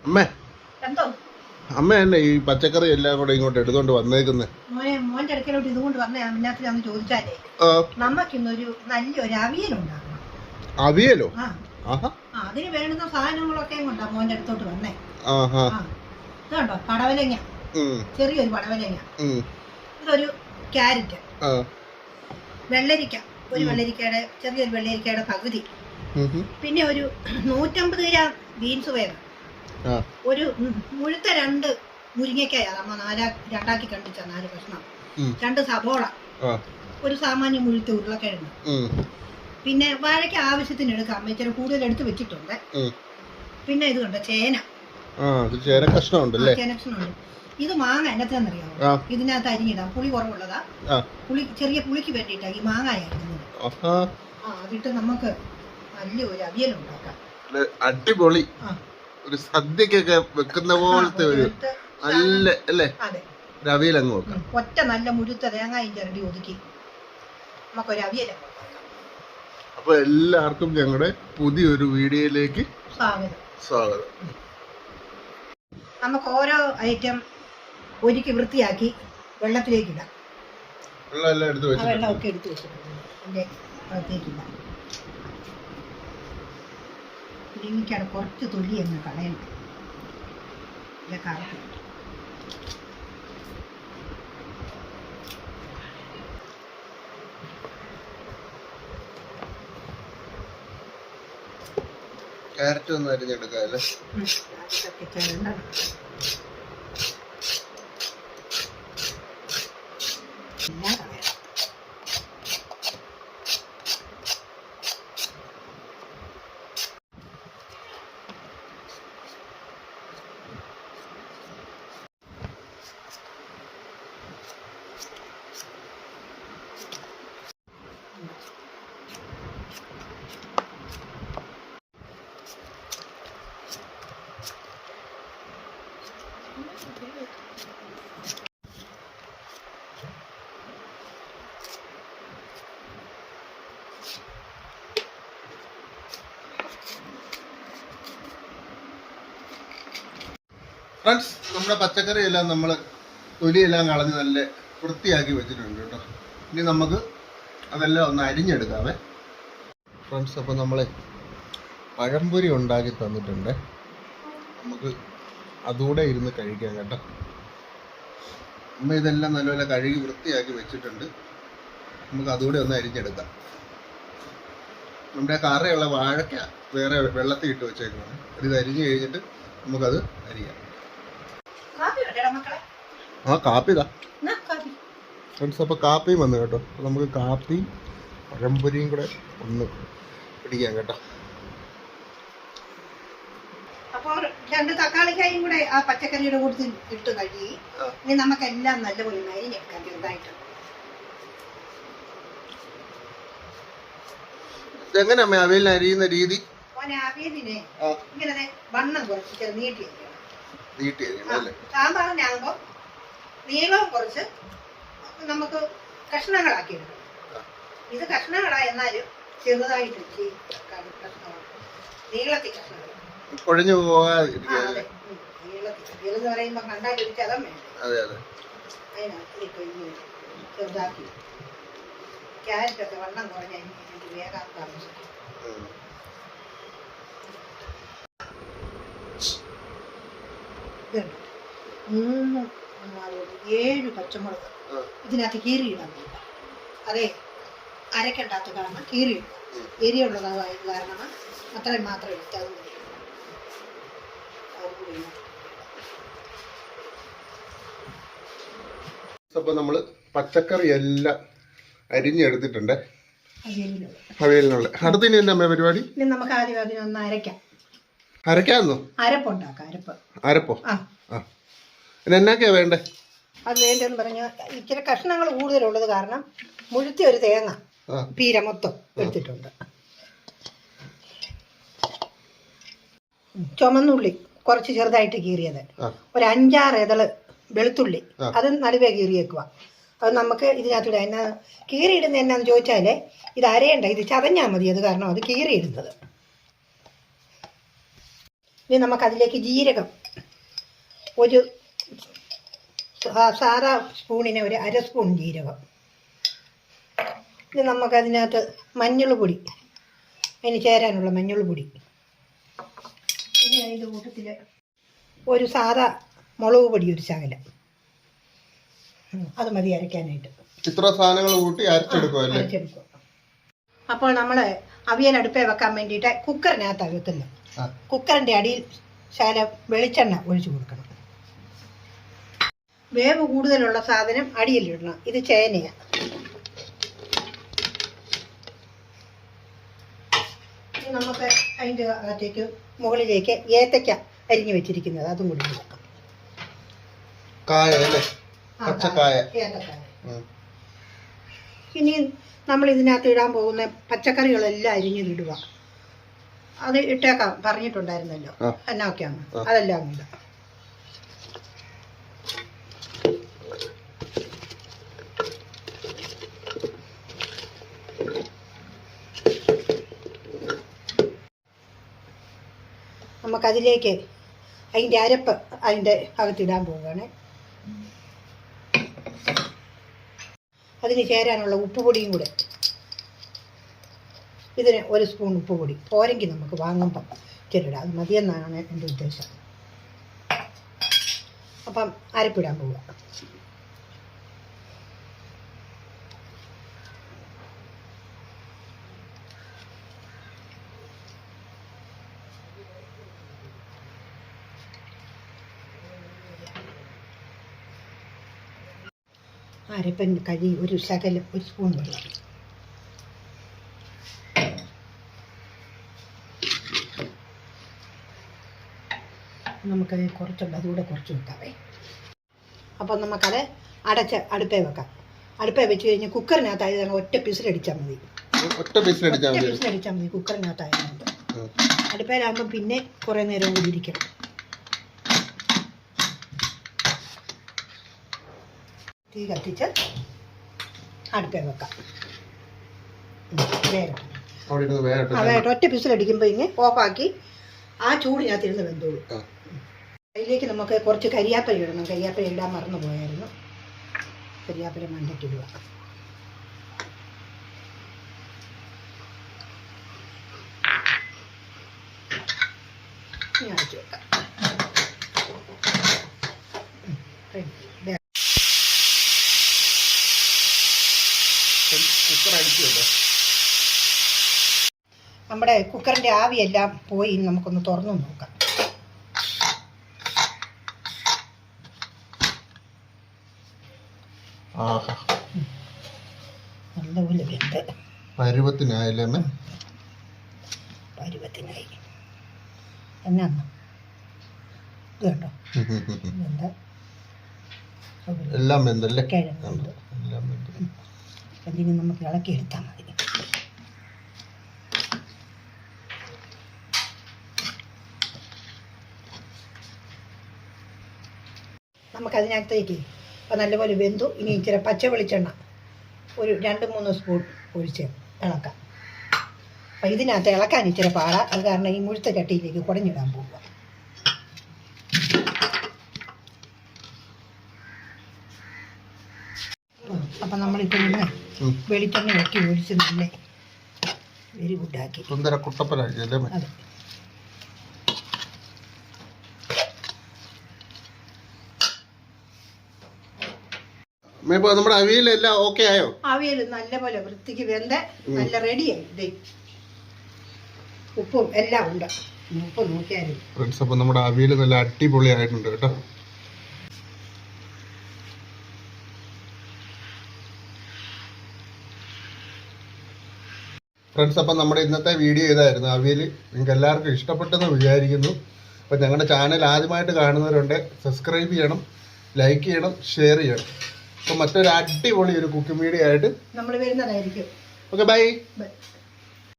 അമ്മേ അമ്മ തന്നെ ഈ പച്ചക്കറി എല്ലാം കൂടെ ഇങ്ങോട്ട് എടുത്തോണ്ട് വന്നേക്കുന്നത്? മോന്റെ അടുക്കലോട്ട് ഇതുകൊണ്ട് വന്ന അതിനകത്ത് ചോദിച്ചാലേ നമുക്കിന്നൊരു നല്ലൊരു അവിയൽ ഉണ്ടാക്കണം. അവിയലോ? അതിന് വേണ്ടുന്ന സാധനങ്ങളൊക്കെ കൊണ്ടാ മോന്റെ അടുത്തോട്ട് വന്നേ. ഇതുണ്ടോ പടവലങ്ങ, ചെറിയൊരു പടവലങ്ങ, ഇതൊരു ക്യാരറ്റ്, വെള്ളരിക്ക, ഒരു വെള്ളരിക്കയുടെ ചെറിയൊരു വെള്ളരിക്കയുടെ പകുതി, പിന്നെ ഒരു 150 ഗ്രാം ബീൻസ് വേണം, ഒരു മുഴുത്ത 2 മുരിങ്ങക്കായ അമ്മ രണ്ടാക്കി കണ്ടിച്ച 4 കഷ്ണം, 2 സബോള, ഒരു സാമാന്യ മുഴുത്ത ഉരുളക്കിഴങ്ങ്, പിന്നെ വാഴയ്ക്ക് ആവശ്യത്തിന് എടുക്കാം, ഇച്ചിരി കൂടുതൽ എടുത്ത് വെച്ചിട്ടുണ്ട്. പിന്നെ ഇത് കണ്ടോ ചേന, ചേന കഷ്ണമുണ്ട്. ഇത് മാങ്ങ എന്നറിയാമോ? ഇതിനകത്ത് അരിഞ്ഞിടാം, പുളി കുറവുള്ളതാ, ചെറിയ പുളിക്ക് വേണ്ടിയിട്ടാ ഈ മാങ്ങ അരിഞ്ഞത്. അതിട്ട് നമുക്ക് നല്ലൊരു അവിയൽ ഉണ്ടാക്കാം. അടിപൊളി ഒരു സദ്യക്കൊക്കെ വെക്കുന്ന പോലത്തെ ഒരു നല്ല അല്ലേ അവിയൽ അങ്ങ് വെക്കാം. ഒറ്റ നല്ല മുഴുത്ത തേങ്ങയും ചിരണ്ടി ഒതുക്കി നമുക്കൊരു അവിയൽ. അപ്പൊ എല്ലാവർക്കും ഞങ്ങളുടെ പുതിയൊരു വീഡിയോയിലേക്ക് സ്വാഗതം. നമുക്ക് ഓരോ ഐറ്റം ഒരുക്കി വൃത്തിയാക്കി വെള്ളത്തിലേക്ക് ഇടാം. വെള്ളമൊക്കെ എടുത്ത് വെച്ചിട്ടുണ്ട് അതിന്റെ അകത്തേക്കില്ല. എനിക്കവിടെ കുറച്ച് തൊലി എന്ന് കളയണം. കറക്റ്റ് ക്യാരറ്റ് ഒന്നും അരിഞ്ഞെടുക്കാല്ലേ? ഫ്രണ്ട്സ്, നമ്മുടെ പച്ചക്കറി എല്ലാം നമ്മൾ തൊലിയെല്ലാം കളഞ്ഞ് നല്ല വൃത്തിയാക്കി വെച്ചിട്ടുണ്ട് കേട്ടോ. ഇനി നമുക്ക് അതെല്ലാം ഒന്ന് അരിഞ്ഞെടുക്കാവേ ഫ്രണ്ട്സ്. അപ്പോൾ നമ്മളെ പഴംപൊരി ഉണ്ടാക്കി തന്നിട്ടുണ്ട്, നമുക്ക് അതുകൂടെ ഇരുന്ന് കഴിക്കാം കേട്ടോ. അമ്മ ഇതെല്ലാം നല്ലപോലെ കഴുകി വൃത്തിയാക്കി വെച്ചിട്ടുണ്ട്, നമുക്ക് അതുകൂടെ ഒന്ന് അരിഞ്ഞെടുക്കാം. നമ്മുടെ കറയുള്ള വാഴയ്ക്ക വേറെ വെള്ളത്തിൽ ഇട്ട് വെച്ചേക്കാണ്, ഇത് അരിഞ്ഞു കഴിഞ്ഞിട്ട് നമുക്കത് അരിയാം. കാപ്പി ഇതാ ഫ്രണ്ട്സ്. അപ്പോൾ കാപ്പിയും വന്നു കേട്ടോ. അപ്പോൾ നമുക്ക് കാപ്പി പഴംപൊരിയും കൂടെ ഒന്ന് പിടിക്കാം കേട്ടോ. അപ്പോൾ 2 തക്കാളിക്കായും കൂടെ ആ പച്ചക്കറിയുടെ കൂട്ടത്തിൽ ഇട്ട് കഴുകി ഇനി നമുക്കെല്ലാം നല്ലപോലെ അരിഞ്ഞെടുക്കാം ചെറുതായിട്ട്. ഇതെങ്ങനെ അമ്മ അവിയലിന് അരിയുന്ന രീതി? അവിയലിനെ ഇങ്ങനെ വണ്ണം കുറച്ച് നീട്ടി അരിയണം. സാമ്പാറിനാകുമ്പോൾ നീളം കുറച്ച് നമുക്ക് കഷ്ണങ്ങളാക്കി എടുക്കണം. ഇത് കഷ്ണങ്ങളാ, എന്നാലും ചെറുതായിട്ട് നീളത്തി കഷ്ണങ്ങൾ കൊഴിഞ്ഞു പോകാതെ നീളത്തി പറയുമ്പോ കണ്ടാലൊരു ചതം വേണം. അതിനകത്ത് ചെറുതാക്കി ക്യാരറ്റൊക്കെ വണ്ണം കുറഞ്ഞ വേഗം താമസിക്കും. 7 പച്ചമുളക് ഇതിനകത്ത് കീറിയിടാൻ പറ്റില്ല. അതെ, അരക്കണ്ടാത്ത കാരണം കീറിയിടും. എരിയുള്ളതായ കാരണം അത്രയും മാത്രം എടുത്താൽ മതി. അപ്പോൾ നമ്മൾ പച്ചക്കറി എല്ലാം അരിഞ്ഞെടുത്തിട്ടുണ്ട് അവിയലിനുള്ള. അടുത്തിന് എന്താ പരിപാടി? നമുക്ക് ആദ്യം അതിനൊന്ന് അരക്കാന്നോ? അരപ്പോ? എന്നാക്കെയാ വേണ്ടേ? അത് വേണ്ടെന്ന് പറഞ്ഞാൽ ഇച്ചിരി കഷ്ണങ്ങൾ കൂടുതലുള്ളത് കാരണം മുഴുത്തി ഒരു തേങ്ങ പീര മൊത്തം എടുത്തിട്ടുണ്ട്. ചുമന്നുള്ളി കുറച്ച് ചെറുതായിട്ട് കീറിയത്, ഒരു 5-6 ഇതള് വെളുത്തുള്ളി, അത് നടുവേ കീറിയേക്കുക. അത് നമുക്ക് ഇതിനകത്തൂടെ എന്നാ കീറിയിടുന്നത് എന്നാന്ന് ചോദിച്ചാൽ ഇത് അരയണ്ട, ഇത് ചതഞ്ഞാൽ മതി. അത് കാരണം അത് കീറിയിടുന്നത്. ഇനി നമുക്കതിലേക്ക് ജീരകം ഒരു സാധാ സ്പൂണിന് ഒരു 1/2 സ്പൂൺ ജീരകം. ഇനി നമുക്കതിനകത്ത് മഞ്ഞൾ പൊടി, അതിന് ചേരാനുള്ള മഞ്ഞൾ പൊടി. ഇനി അതിൻ്റെ കൂട്ടത്തിൽ ഒരു സാധാ മുളക് പൊടി ഒരു ശകലം, അത് മതി അരയ്ക്കാനായിട്ട്. ഇത്ര സാധനങ്ങൾ കൂട്ടി അരച്ചെടുക്കും. അപ്പോൾ നമ്മൾ അവിയൽ അടുപ്പേ വെക്കാൻ വേണ്ടിയിട്ട് കുക്കറിനകത്താണ് വെക്കുന്നത്. കുക്കറിൻ്റെ അടിയിൽ ശകലം വെളിച്ചെണ്ണ ഒഴിച്ചു കൊടുക്കണം. വേവ് കൂടുതലുള്ള സാധനം അടിയിലിടണം. ഇത് ചേനയാണ്. നമുക്ക് അതിൻ്റെ അകത്തേക്ക് മുകളിലേക്ക് ഏത്തയ്ക്ക അരിഞ്ഞു വെച്ചിരിക്കുന്നത് അതും കൂടി കൊടുക്കാം. ഏത്തക്കായ. ഇനി നമ്മൾ ഇതിനകത്ത് ഇടാൻ പോകുന്ന പച്ചക്കറികളെല്ലാം അരിഞ്ഞിടുക. അത് ഇട്ടേക്കാം പറഞ്ഞിട്ടുണ്ടായിരുന്നല്ലോ എന്നൊക്കെയാണ്. അതെല്ലാം ഉണ്ട്. നമുക്കതിലേക്ക് അതിൻ്റെ അരപ്പ് അതിൻ്റെ അകത്തിടാൻ പോവുകയാണ്. അതിന് ചേരാനുള്ള ഉപ്പുപൊടിയും കൂടെ, ഇതിന് 1 സ്പൂൺ ഉപ്പുപൊടി പോരെങ്കിൽ നമുക്ക് വാങ്ങുമ്പം ചെറുടാം. അത് മതിയെന്നാണ് എൻ്റെ ഉദ്ദേശം. അപ്പം അരപ്പിടാൻ പോവുക. അരപ്പൻ കഴുകി ഒരു ശകലം 1 സ്പൂൺ വെള്ളം. നമുക്കത് കുറച്ചുണ്ട്, അതുകൂടെ കുറച്ച് വെക്കാവേ. അപ്പം നമുക്കത് അടച്ച് അടുപ്പേ വെക്കാം. അടുപ്പേ വെച്ച് കഴിഞ്ഞ് കുക്കറിനകത്തായത് ഒറ്റ പിസിലടിച്ചാൽ മതി. കുക്കറിനകത്തായതുകൊണ്ട് അടുപ്പേലാകുമ്പോൾ പിന്നെ കുറേ നേരം കൂടി ഇരിക്കണം. തീ കത്തിച്ച് അടുപ്പേ വെക്കാം. വേറെ ഒറ്റ പിസിലടിക്കുമ്പോൾ ഇങ്ങനെ ഓഫാക്കി ആ ചൂടിനകത്തിരുന്ന് വെന്തോളൂ. അതിലേക്ക് നമുക്ക് കുറച്ച് കരിയാപ്പല ഇടണം. കരിയാപ്പല ഇടാൻ മറന്നു പോയായിരുന്നു. കരിയാപ്പല മണ്ടയ്ക്കിടുക. ഇനി അടച്ചു വെക്കാം. നമ്മുടെ കുക്കറിൻ്റെ ആവിയെല്ലാം പോയി. നമുക്കൊന്ന് തുറന്നു നോക്കാം. നല്ലപോലെ വെന്ത് പരുവത്തിനായി എന്നാ ഇത് കണ്ടോ, എല്ലാം വെന്തല്ലേ. കിഴങ്ങുണ്ട്. അതിന് നമുക്ക് ഇളക്കിയെടുത്താൽ മതി. നമുക്കതിനകത്തേക്ക് അപ്പം നല്ലപോലെ വെന്തു. ഇനി ഇച്ചിരി പച്ച വെളിച്ചെണ്ണ ഒരു 2-3 സ്പൂൺ ഒഴിച്ച് ഇളക്കാം. അപ്പം ഇതിനകത്ത് ഇളക്കാൻ ഇച്ചിരി പാടാ. അത് കാരണം ഈ മുഴുത്ത ചട്ടിയിലേക്ക് കുടഞ്ഞിടാൻ പോവുക. അപ്പം നമ്മളിപ്പോൾ ഇന്ന് വെളിച്ചെണ്ണ വെക്കി ഒഴിച്ച് നല്ല വെരി ഗുഡാക്കി. അതെ. നമ്മുടെ അവിയലെല്ലാം ഓക്കെ ആയോ? അവിയൽ നല്ലപോലെ വൃത്തിക്ക് വെന്ത് നല്ല റെഡിയായി. ഉപ്പും എല്ലാം ഉണ്ട്. ഉപ്പ് നോക്കിയാലും ഫ്രണ്ട്സ്, അപ്പം നമ്മുടെ അവിയൽ നല്ല അടിപൊളിയായിട്ടുണ്ട് കേട്ടോ. ഫ്രണ്ട്സ്, അപ്പം നമ്മുടെ ഇന്നത്തെ വീഡിയോ ഇതായിരുന്നു. അവിയൽ നിങ്ങൾക്ക് എല്ലാവർക്കും ഇഷ്ടപ്പെട്ടെന്ന് വിചാരിക്കുന്നു. അപ്പം ഞങ്ങളുടെ ചാനൽ ആദ്യമായിട്ട് കാണുന്നവരുണ്ട്, സബ്സ്ക്രൈബ് ചെയ്യണം, ലൈക്ക് ചെയ്യണം, ഷെയർ ചെയ്യണം. അപ്പം മറ്റൊരു അടിപൊളി ഒരു കുക്കിംഗ് വീഡിയോ ആയിട്ട് നമ്മൾ വരുന്നതായിരിക്കും. Okay, by.